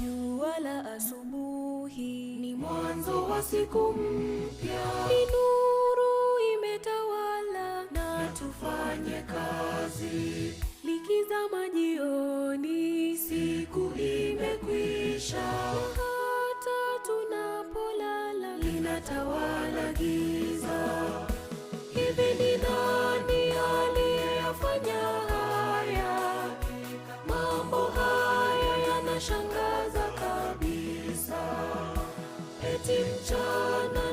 Jua la asubuhi ni mwanzo wa siku mpya, ni nuru imetawala, na tufanye kazi. likizama jioni, Siku imekwisha, hata tunapolala linatawala giza. Hivi ni nani aliyeyafanya haya? Mambo haya yanashangaza kabisa. Eti mchana